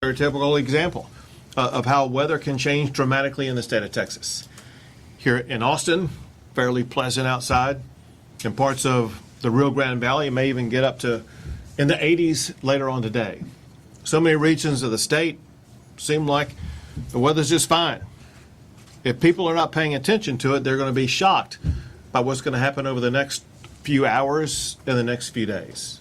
very typical example of how weather can change dramatically in the state of Texas. Here in Austin, fairly pleasant outside. In parts of the Rio Grande Valley, it may even get up to in the 80s later on today. So many regions of the state seem like the weather's just fine. If people are not paying attention to it, they're going to be shocked by what's going to happen over the next few hours and the next few days.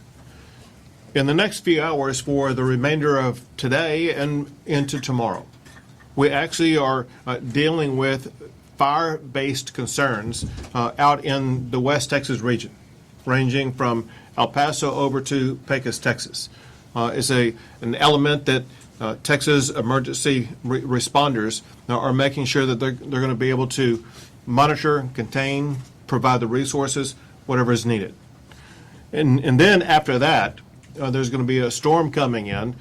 In the next few hours for the remainder of today and into tomorrow, we actually are dealing with fire-based concerns out in the West Texas region, ranging from El Paso over to Pecos, Texas. It's an element that Texas emergency responders are making sure that they're going to be able to monitor, contain, provide the resources, whatever is needed. And then after that, there's going to be a storm coming in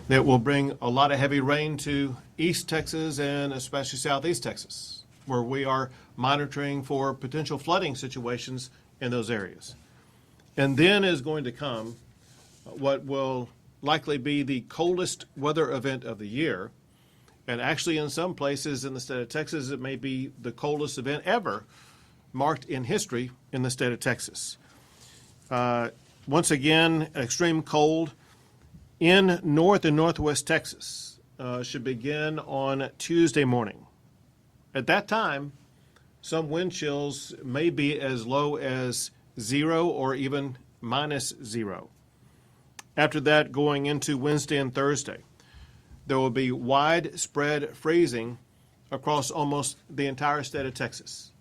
that will bring a lot of heavy rain to East Texas and especially Southeast Texas, where we are monitoring for potential flooding situations in those areas. And then is going to come what will likely be the coldest weather event of the year. And actually, in some places in the state of Texas, it may be the coldest event ever marked in history in the state of Texas. Once again, extreme cold in North and Northwest Texas should begin on Tuesday morning. At that time, some wind chills may be as low as 0 or even -0. After that, going into Wednesday and Thursday, there will be widespread freezing across almost the entire state of Texas,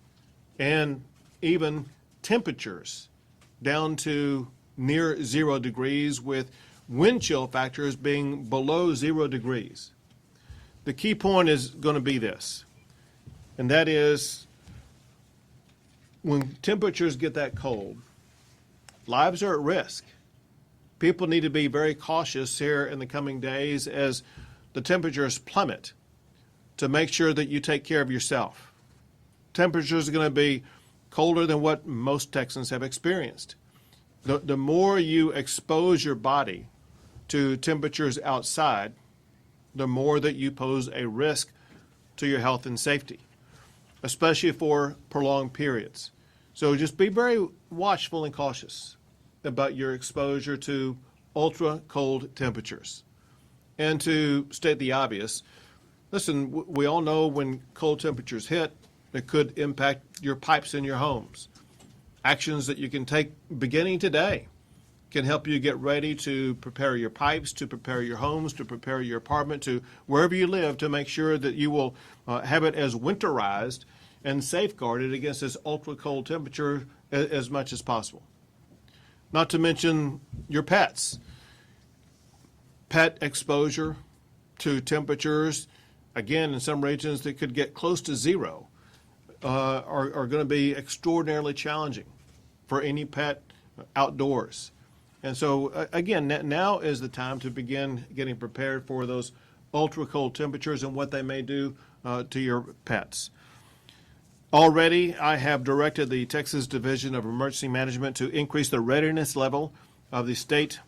and even temperatures down to near 0 degrees, with wind chill factors being below 0 degrees. The key point is going to be this, and that is when temperatures get that cold, lives are at risk. People need to be very cautious here in the coming days as the temperatures plummet to make sure that you take care of yourself. Temperatures are going to be colder than what most Texans have experienced. The more you expose your body to temperatures outside, the more that you pose a risk to your health and safety, especially for prolonged periods. So just be very watchful and cautious about your exposure to ultra cold temperatures. And to state the obvious, listen, we all know when cold temperatures hit, it could impact your pipes in your homes. Actions that you can take beginning today can help you get ready to prepare your pipes, to prepare your homes, to prepare your apartment, to wherever you live, to make sure that you will have it as winterized and safeguarded against this ultra cold temperature as much as possible. Not to mention your pets. Pet exposure to temperatures, again, in some regions that could get close to 0, are going to be extraordinarily challenging for any pet outdoors. And so, again, now is the time to begin getting prepared for those ultra cold temperatures and what they may do to your pets. Already, I have directed the Texas Division of Emergency Management to increase the readiness level of the State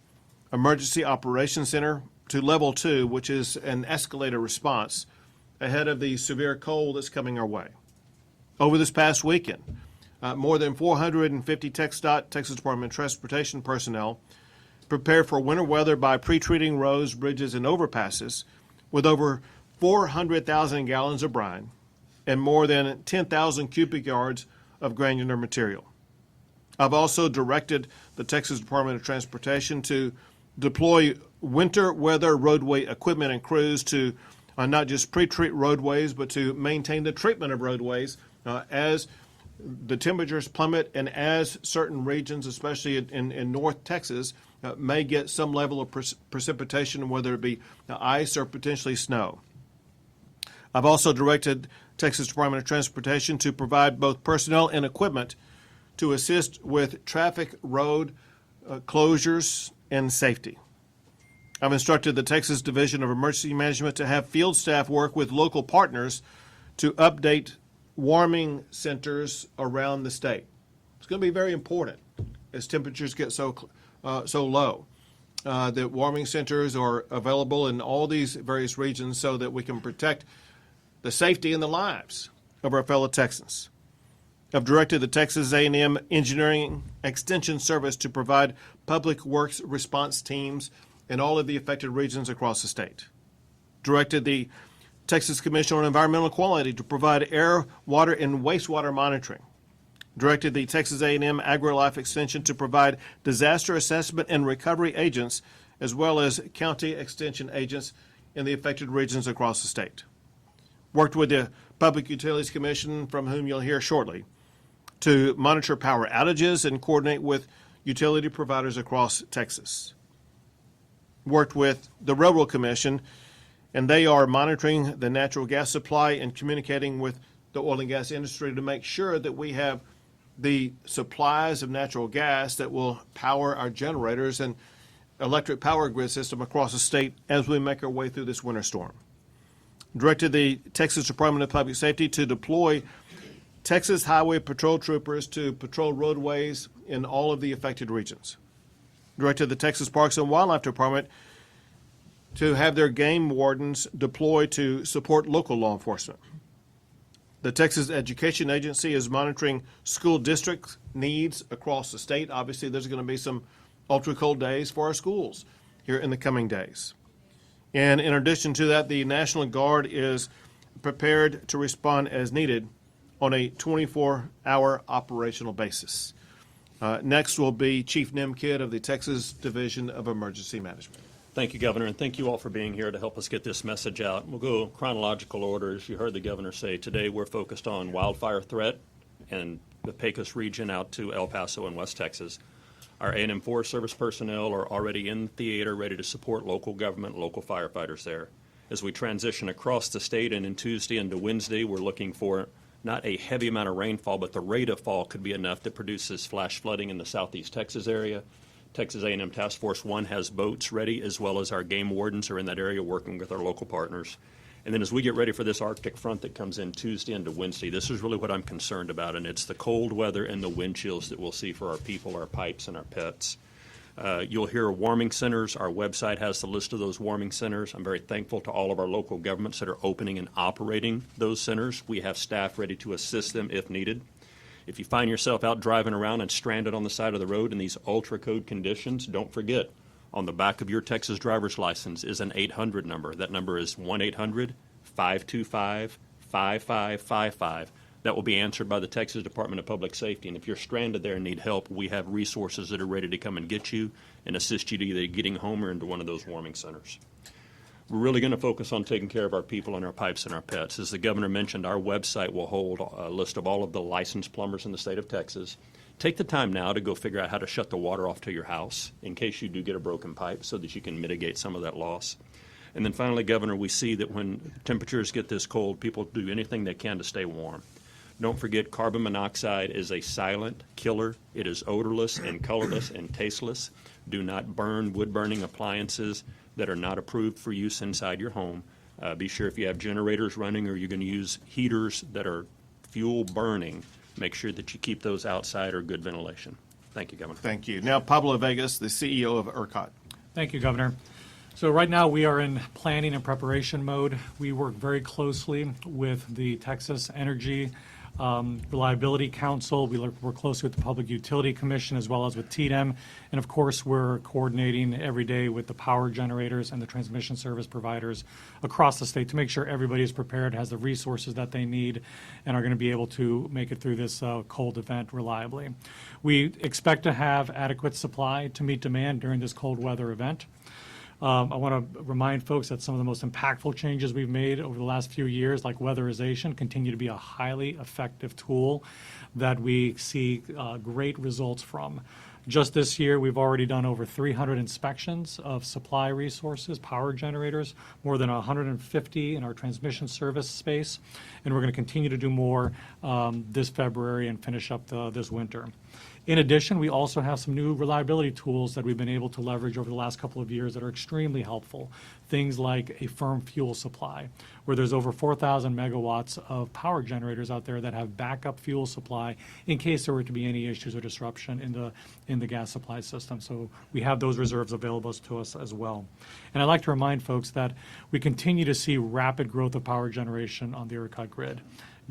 Emergency Operations Center to level 2, which is an escalator response ahead of the severe cold that's coming our way. Over this past weekend, more than 450 TxDOT, Texas Department of Transportation personnel prepared for winter weather by pre-treating roads, bridges, and overpasses with over 400,000 gallons of brine and more than 10,000 cubic yards of granular material. I've also directed the Texas Department of Transportation to deploy winter weather roadway equipment and crews to not just pre-treat roadways, but to maintain the treatment of roadways as the temperatures plummet and as certain regions, especially in North Texas, may get some level of precipitation, whether it be ice or potentially snow. I've also directed Texas Department of Transportation to provide both personnel and equipment to assist with traffic road closures and safety. I've instructed the Texas Division of Emergency Management to have field staff work with local partners to update warming centers around the state. It's going to be very important as temperatures get so low. that warming centers are available in all these various regions so that we can protect the safety and the lives of our fellow Texans. I've directed the Texas A&M Engineering Extension Service to provide public works response teams in all of the affected regions across the state. Directed the Texas Commission on Environmental Quality to provide air, water, and wastewater monitoring. Directed the Texas A&M AgriLife Extension to provide disaster assessment and recovery agents as well as county extension agents in the affected regions across the state. Worked with the Public Utilities Commission, from whom you'll hear shortly, to monitor power outages and coordinate with utility providers across Texas. Worked with the Railroad Commission, and they are monitoring the natural gas supply and communicating with the oil and gas industry to make sure that we have the supplies of natural gas that will power our generators and electric power grid system across the state as we make our way through this winter storm. Directed the Texas Department of Public Safety to deploy Texas Highway Patrol troopers to patrol roadways in all of the affected regions. Directed the Texas Parks and Wildlife Department to have their game wardens deployed to support local law enforcement. The Texas Education Agency is monitoring school district needs across the state. Obviously, there's going to be some ultra cold days for our schools here in the coming days. And in addition to that, the National Guard is prepared to respond as needed on a 24-hour operational basis. Next will be Chief Nimkid of the Texas Division of Emergency Management. Thank you, Governor, and thank you all for being here to help us get this message out. We'll go chronological order. As you heard the Governor say, today we're focused on wildfire threat and the Pecos region out to El Paso and West Texas. Our A&M Forest Service personnel are already in theater ready to support local government, local firefighters there. As we transition across the state and in Tuesday into Wednesday, we're looking for not a heavy amount of rainfall, but the rate of fall could be enough that produces flash flooding in the southeast Texas area. Texas A&M Task Force 1 has boats ready, as well as our game wardens are in that area working with our local partners. And then as we get ready for this Arctic front that comes in Tuesday into Wednesday, this is really what I'm concerned about, and it's the cold weather and the wind chills that we'll see for our people, our pipes, and our pets. You'll hear warming centers. Our website has the list of those warming centers. I'm very thankful to all of our local governments that are opening and operating those centers. We have staff ready to assist them if needed. If you find yourself out driving around and stranded on the side of the road in these ultra-code conditions, don't forget, on the back of your Texas driver's license is an 800 number. That number is 1-800-525-5555. That will be answered by the Texas Department of Public Safety. And if you're stranded there and need help, we have resources that are ready to come and get you and assist you to either getting home or into one of those warming centers. We're really going to focus on taking care of our people and our pipes and our pets. As the Governor mentioned, our website will hold a list of all of the licensed plumbers in the state of Texas. Take the time now to go figure out how to shut the water off to your house in case you do get a broken pipe so that you can mitigate some of that loss. And then finally, Governor, we see that when temperatures get this cold, people do anything they can to stay warm. Don't forget, carbon monoxide is a silent killer. It is odorless and colorless and tasteless. Do not burn wood-burning appliances that are not approved for use inside your home. Be sure if you have generators running or you're going to use heaters that are fuel burning, make sure that you keep those outside or good ventilation. Thank you, Governor. Thank you. Now, Pablo Vegas, the CEO of ERCOT. Thank you, Governor. So right now we are in planning and preparation mode. We work very closely with the Texas Energy Reliability Council. We work closely with the Public Utility Commission as well as with TDEM. And of course, we're coordinating every day with the power generators and the transmission service providers across the state to make sure everybody is prepared, has the resources that they need, and are going to be able to make it through this cold event reliably. We expect to have adequate supply to meet demand during this cold weather event. I want to remind folks that some of the most impactful changes we've made over the last few years, like weatherization, continue to be a highly effective tool that we see great results from. Just this year, we've already done over 300 inspections of supply resources, power generators, more than 150 in our transmission service space, and we're going to continue to do more this February and finish up this winter. In addition, we also have some new reliability tools that we've been able to leverage over the last couple of years that are extremely helpful. Things like a firm fuel supply, where there's over 4,000 megawatts of power generators out there that have backup fuel supply in case there were to be any issues or disruption in the gas supply system. So we have those reserves available to us as well. And I'd like to remind folks that we continue to see rapid growth of power generation on the ERCOT grid.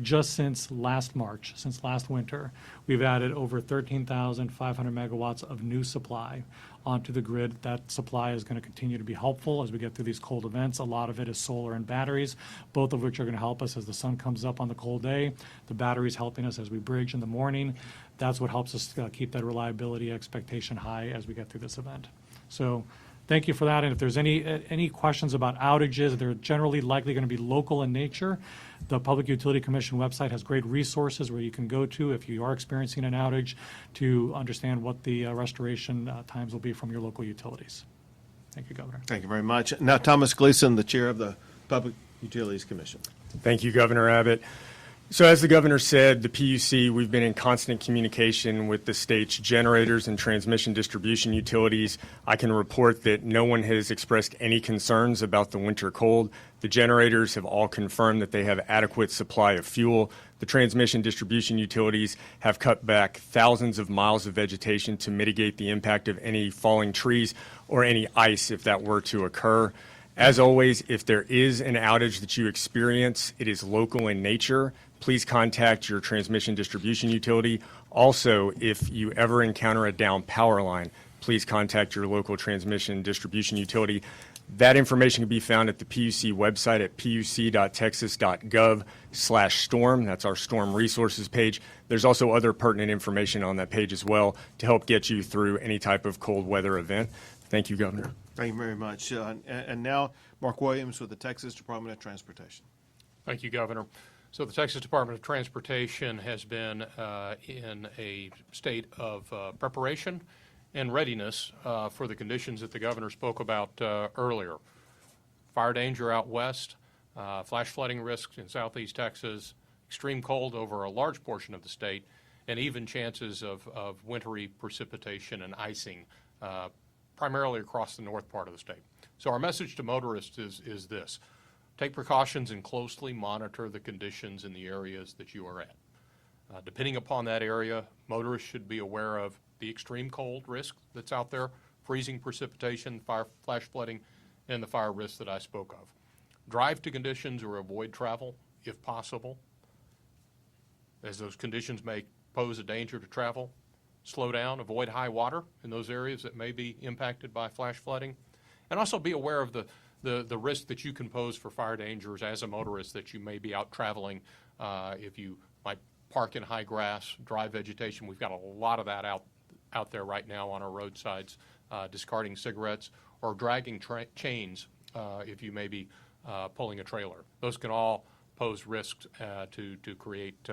Just since last March, since last winter, we've added over 13,500 megawatts of new supply onto the grid. That supply is going to continue to be helpful as we get through these cold events. A lot of it is solar and batteries, both of which are going to help us as the sun comes up on the cold day. The batteries helping us as we bridge in the morning. That's what helps us keep that reliability expectation high as we get through this event. So thank you for that. And if there's any questions about outages, they're generally likely going to be local in nature. The Public Utility Commission website has great resources where you can go to if you are experiencing an outage to understand what the restoration times will be from your local utilities. Thank you, Governor. Thank you very much. Now, Thomas Gleason, the chair of the Public Utilities Commission. Thank you, Governor Abbott. So as the governor said, the PUC, we've been in constant communication with the state's generators and transmission distribution utilities. I can report that no one has expressed any concerns about the winter cold. The generators have all confirmed that they have adequate supply of fuel. The transmission distribution utilities have cut back thousands of miles of vegetation to mitigate the impact of any falling trees or any ice if that were to occur. As always, if there is an outage that you experience, it is local in nature. Please contact your transmission distribution utility. Also, if you ever encounter a down power line, please contact your local transmission distribution utility. That information can be found at the PUC website at puc.texas.gov/storm. That's our storm resources page. There's also other pertinent information on that page as well to help get you through any type of cold weather event. Thank you, Governor. Thank you very much. And now, Mark Williams with the Texas Department of Transportation. Thank you, Governor. So the Texas Department of Transportation has been in a state of preparation and readiness for the conditions that the governor spoke about earlier. Fire danger out west, flash flooding risks in southeast Texas, extreme cold over a large portion of the state, and even chances of wintry precipitation and icing primarily across the north part of the state. So our message to motorists is this. Take precautions and closely monitor the conditions in the areas that you are at. Depending upon that area, motorists should be aware of the extreme cold risk that's out there, freezing precipitation, flash flooding, and the fire risks that I spoke of. Drive to conditions or avoid travel if possible, as those conditions may pose a danger to travel. Slow down, avoid high water in those areas that may be impacted by flash flooding, and also be aware of the risk that you can pose for fire dangers as a motorist, that you may be out traveling if you might park in high grass, dry vegetation. We've got a lot of that out there right now on our roadsides, discarding cigarettes or dragging chains if you may be pulling a trailer. Those can all pose risks to create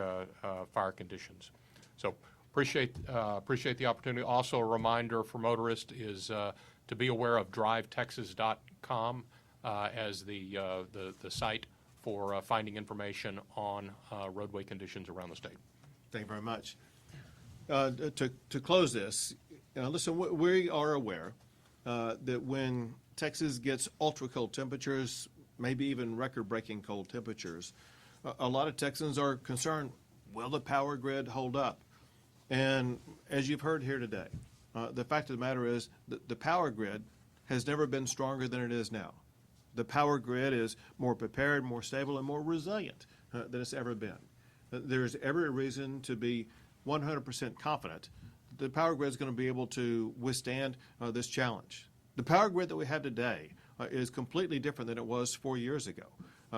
fire conditions. So appreciate the opportunity. Also, a reminder for motorists is to be aware of drivetexas.com as the site for finding information on roadway conditions around the state. Thank you very much. To close this, listen, we are aware that when Texas gets ultra cold temperatures, maybe even record-breaking cold temperatures, a lot of Texans are concerned, will the power grid hold up? And as you've heard here today, the fact of the matter is that the power grid has never been stronger than it is now. The power grid is more prepared, more stable, and more resilient than it's ever been. There's every reason to be 100% confident the power grid is going to be able to withstand this challenge. The power grid that we have today is completely different than it was 4 years ago,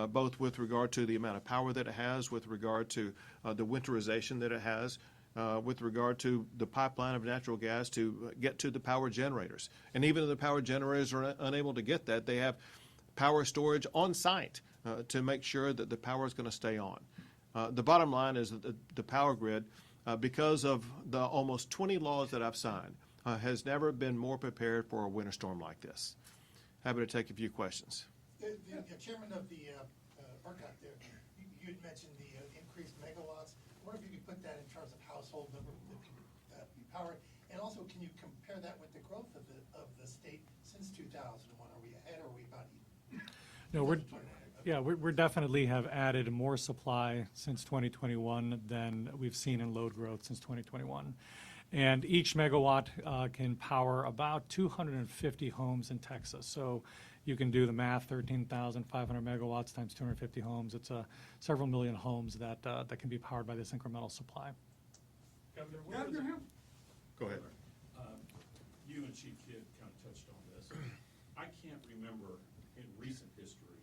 both with regard to the amount of power that it has, with regard to the winterization that it has, with regard to the pipeline of natural gas to get to the power generators. And even if the power generators are unable to get that, they have power storage on site to make sure that the power is going to stay on. The bottom line is that the power grid, because of the almost 20 laws that I've signed, has never been more prepared for a winter storm like this. Happy to take a few questions. The chairman of the ERCOT there, you had mentioned the increased megawatts. I wonder if you could put that in terms of household number that power? And also, can you compare that with the growth of the state since 2001? Are we ahead or are we about even? No, we're definitely have added more supply since 2021 than we've seen in load growth since 2021. And each megawatt can power about 250 homes in Texas. So you can do the math, 13,500 megawatts times 250 homes. It's several million homes that can be powered by this incremental supply. Governor, Go ahead. you and Chief Kidd kind of touched on this. I can't remember in recent history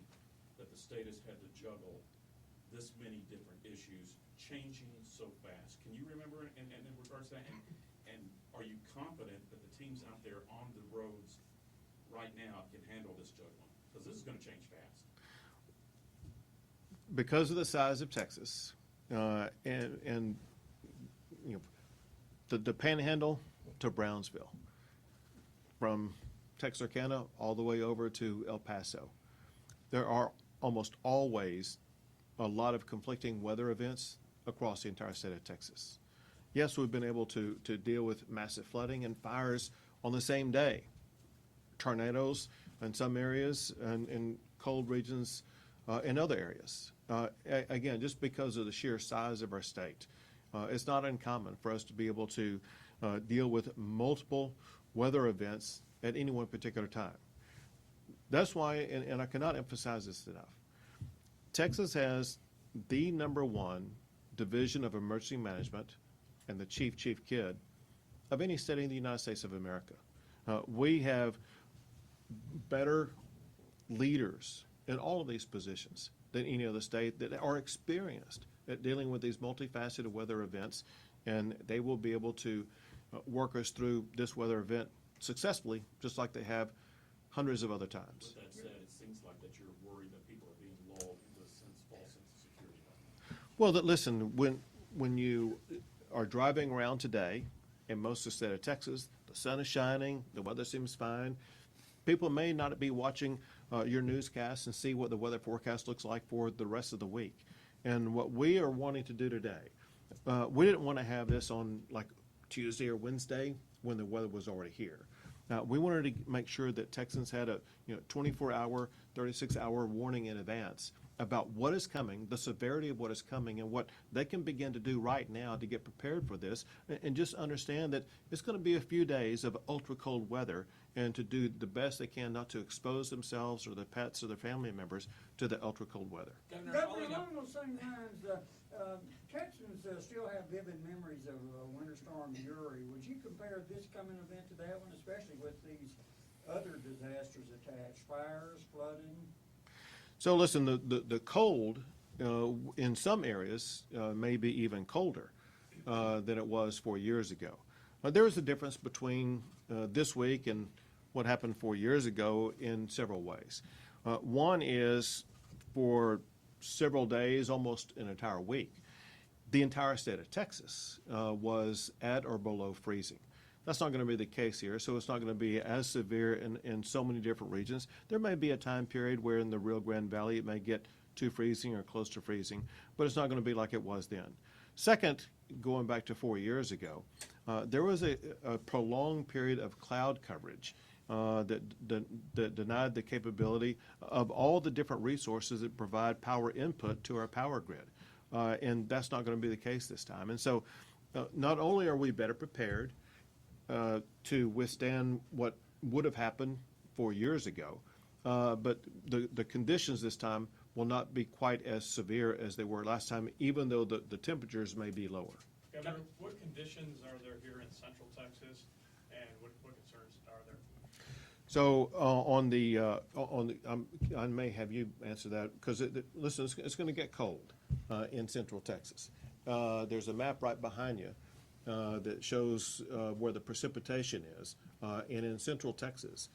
that the state has had to juggle this many different issues changing so fast. Can you remember in regards to that? And are you confident that the teams out there on the roads right now can handle this juggling? Because this is going to change fast. Because of the size of Texas, and you know, the Panhandle to Brownsville, from Texarkana all the way over to El Paso, there are almost always a lot of conflicting weather events across the entire state of Texas. Yes, we've been able to deal with massive flooding and fires on the same day, tornadoes in some areas and in cold regions in other areas. Again, just because of the sheer size of our state, it's not uncommon for us to be able to deal with multiple weather events at any one particular time. That's why, and I cannot emphasize this enough, Texas has the #1 Division of Emergency Management and the Chief Kidd of any state in the United States of America. We have better leaders in all of these positions than any other state that are experienced at dealing with these multifaceted weather events, and they will be able to work us through this weather event successfully, just like they have hundreds of other times. With that said, it seems like that you're worried that people are being lulled into a false sense of security. Well, listen, when you are driving around today in most of the state of Texas, the sun is shining, the weather seems fine. People may not be watching your newscast and see what the weather forecast looks like for the rest of the week. And what we are wanting to do today, we didn't want to have this on like Tuesday or Wednesday when the weather was already here. We wanted to make sure that Texans had a 24-hour, 36-hour warning in advance about what is coming, the severity of what is coming, and what they can begin to do right now to get prepared for this, and just understand that it's going to be a few days of ultra-cold weather, and to do the best they can not to expose themselves or their pets or their family members to the ultra-cold weather. Governor, along those same lines, Texans still have vivid memories of Winter Storm Uri. Would you compare this coming event to that one, especially with these other disasters attached, fires, flooding? So listen, the cold in some areas may be even colder than it was 4 years ago. There is a difference between this week and what happened 4 years ago in several ways. One is for several days, almost an entire week, the entire state of Texas was at or below freezing. That's not going to be the case here, so it's not going to be as severe in so many different regions. There may be a time period where in the Rio Grande Valley it may get to freezing or close to freezing, but it's not going to be like it was then. Second, going back to 4 years ago, there was a prolonged period of cloud coverage that denied the capability of all the different resources that provide power input to our power grid. And that's not going to be the case this time. And so not only are we better prepared to withstand what would have happened 4 years ago, but the conditions this time will not be quite as severe as they were last time, even though the temperatures may be lower. Governor, what conditions are there here in Central Texas, and what concerns are there? So I may have you answer that, because listen, it's going to get cold in Central Texas. There's a map right behind you that shows where the precipitation is, and in Central Texas,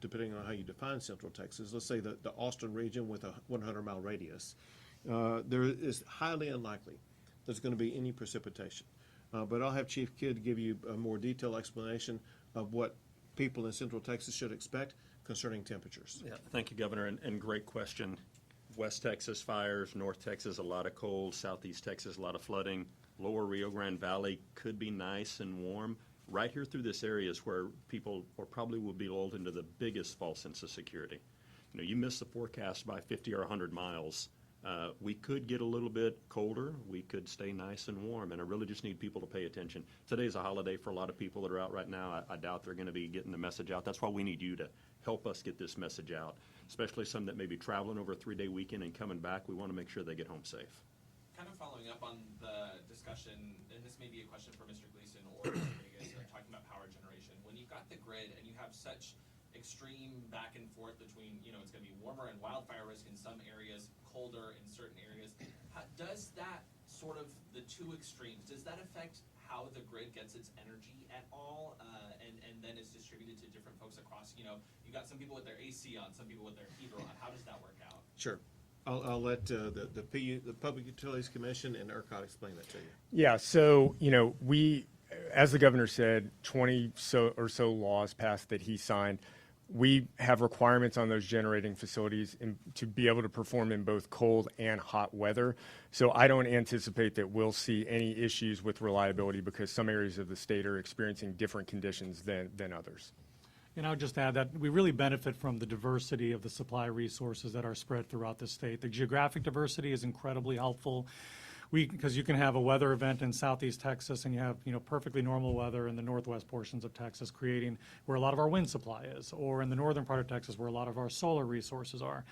depending on how you define Central Texas, let's say the Austin region with a 100-mile radius, there is highly unlikely there's going to be any precipitation. But I'll have Chief Kidd give you a more detailed explanation of what people in Central Texas should expect concerning temperatures. Yeah, thank you, Governor, and great question. West Texas fires, North Texas a lot of cold, Southeast Texas a lot of flooding. Lower Rio Grande Valley could be nice and warm. Right here through this area is where people or probably will be lulled into the biggest false sense of security. You know, you miss the forecast by 50 or 100 miles. We could get a little bit colder. We could stay nice and warm, and I really just need people to pay attention. Today's a holiday for a lot of people that are out right now. I doubt they're going to be getting the message out. That's why we need you to help us get this message out, especially some that may be traveling over a 3-day weekend and coming back. We want to make sure they get home safe. Kind of following up on the discussion, and this may be a question for Mr. Gleason or Mr. Vegas, talking about power generation. When you've got the grid and you have such extreme back and forth between, you know, it's going to be warmer and wildfire risk in some areas, colder in certain areas, does that sort of, the two extremes, does that affect how the grid gets its energy at all, and then is distributed to different folks across, you know, you got some people with their AC on, some people with their heater on. How does that work out? Sure. I'll let the Public Utilities Commission and ERCOT explain that to you. Yeah, so, you know, we, as the governor said, 20 or so laws passed that he signed. We have requirements on those generating facilities to be able to perform in both cold and hot weather. So I don't anticipate that we'll see any issues with reliability because some areas of the state are experiencing different conditions than others. And I would just add that we really benefit from the diversity of the supply resources that are spread throughout the state. The geographic diversity is incredibly helpful. Because you can have a weather event in southeast Texas and you have, you know, perfectly normal weather in the northwest portions of Texas, creating where a lot of our wind supply is, or in the northern part of Texas where a lot of our solar resources are.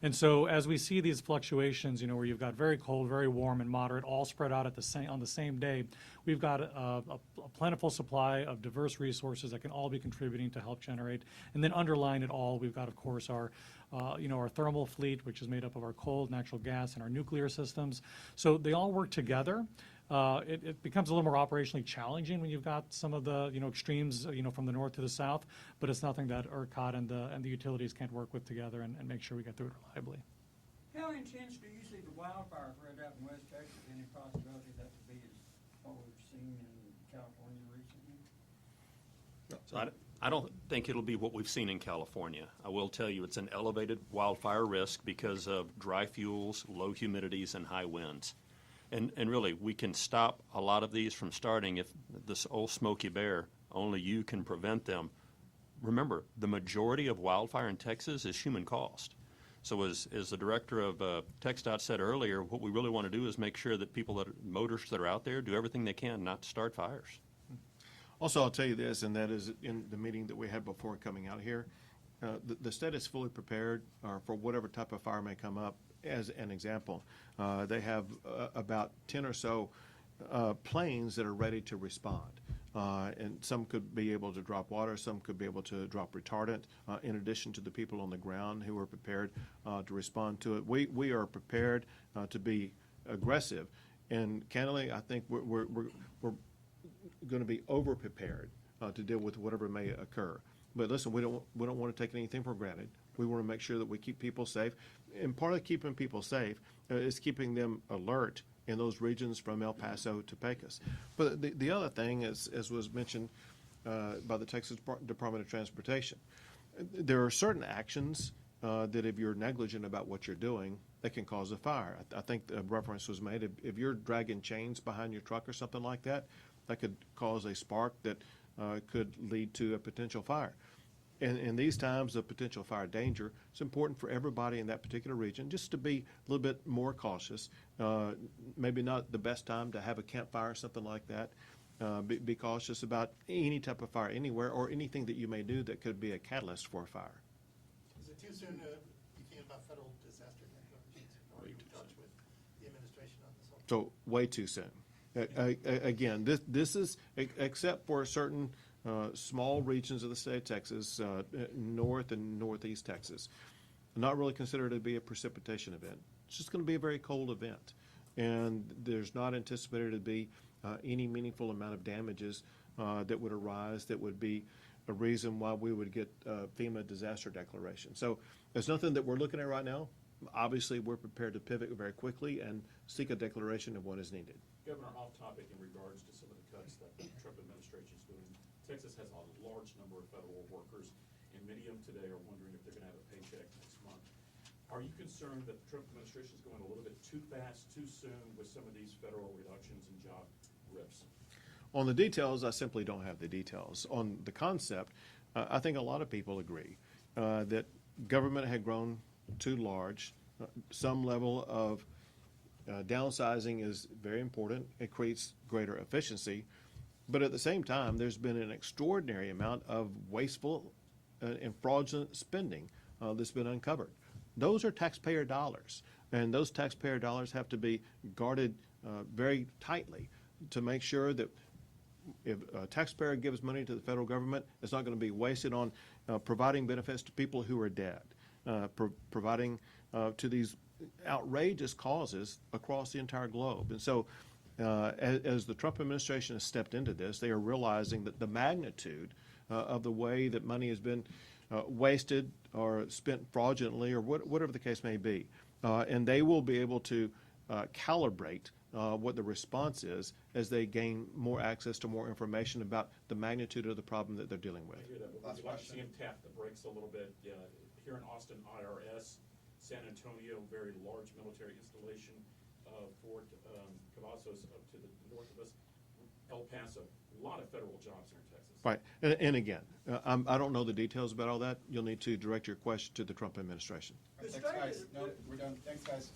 And so as we see these fluctuations, you know, where you've got very cold, very warm, and moderate, all spread out at on the same day, we've got a plentiful supply of diverse resources that can all be contributing to help generate. And then underlying it all, we've got, of course, our our thermal fleet, which is made up of our coal, natural gas, and our nuclear systems. So they all work together. It becomes a little more operationally challenging when you've got some of the extremes from the north to the south, but it's nothing that ERCOT and the utilities can't work with together and make sure we get through it reliably. How intense do you see the wildfire threat out in West Texas? Any possibility that would be as what we've seen in California recently? So I don't think it'll be what we've seen in California. I will tell you it's an elevated wildfire risk because of dry fuels, low humidities, and high winds. And really, we can stop a lot of these from starting if this old Smokey Bear, only you can prevent them. Remember, the majority of wildfire in Texas is human caused. So as the director of TxDOT said earlier, what we really want to do is make sure that motorists that are out there do everything they can not to start fires. Also, I'll tell you this, and that is in the meeting that we had before coming out here, the state is fully prepared for whatever type of fire may come up. As an example, they have about 10 or so planes that are ready to respond. And some could be able to drop water, some could be able to drop retardant, in addition to the people on the ground who are prepared to respond to it. We are prepared to be aggressive. And candidly, I think we're going to be over-prepared to deal with whatever may occur. But listen, we don't want to take anything for granted. We want to make sure that we keep people safe. And part of keeping people safe is keeping them alert in those regions from El Paso to Pecos. But the other thing, as was mentioned by the Texas Department of Transportation, there are certain actions that if you're negligent about what you're doing, that can cause a fire. I think a reference was made. If you're dragging chains behind your truck or something like that, that could cause a spark that could lead to a potential fire. And in these times of potential fire danger, it's important for everybody in that particular region just to be a little bit more cautious. Maybe not the best time to have a campfire or something like that. Be cautious about any type of fire anywhere or anything that you may do that could be a catalyst for a fire. Is it too soon to begin about federal disaster declarations? Are you in touch with the administration on this whole? So way too soon. Again, this is, except for certain small regions of the state of Texas, north and northeast Texas, not really considered to be a precipitation event. It's just going to be a very cold event. And there's not anticipated to be any meaningful amount of damages that would arise that would be a reason why we would get FEMA disaster declaration. So there's nothing that we're looking at right now. Obviously, we're prepared to pivot very quickly and seek a declaration of what is needed. Governor, off topic in regards to some of the cuts that the Trump administration is doing. Texas has a large number of federal workers, and many of them today are wondering if they're going to have a paycheck next month. Are you concerned that the Trump administration is going a little bit too fast, too soon with some of these federal reductions and job rips? On the details, I simply don't have the details. On the concept, I think a lot of people agree that government had grown too large. Some level of downsizing is very important. It creates greater efficiency. But at the same time, there's been an extraordinary amount of wasteful and fraudulent spending that's been uncovered. Those are taxpayer dollars, and those taxpayer dollars have to be guarded very tightly to make sure that if a taxpayer gives money to the federal government, it's not going to be wasted on providing benefits to people who are dead, providing to these outrageous causes across the entire globe. And so as the Trump administration has stepped into this, they are realizing that the magnitude of the way that money has been wasted or spent fraudulently or whatever the case may be. And they will be able to calibrate what the response is as they gain more access to more information about the magnitude of the problem that they're dealing with. I hear that, but we'd like to see him tap the brakes a little bit. Here in Austin, IRS, San Antonio, very large military installation, Fort Cavazos up to the north of us, El Paso, a lot of federal jobs here in Texas. Right. And again, I don't know the details about all that. You'll need to direct your question to the Trump administration. The Thanks, state guys. is- No, we're done. Thanks, guys.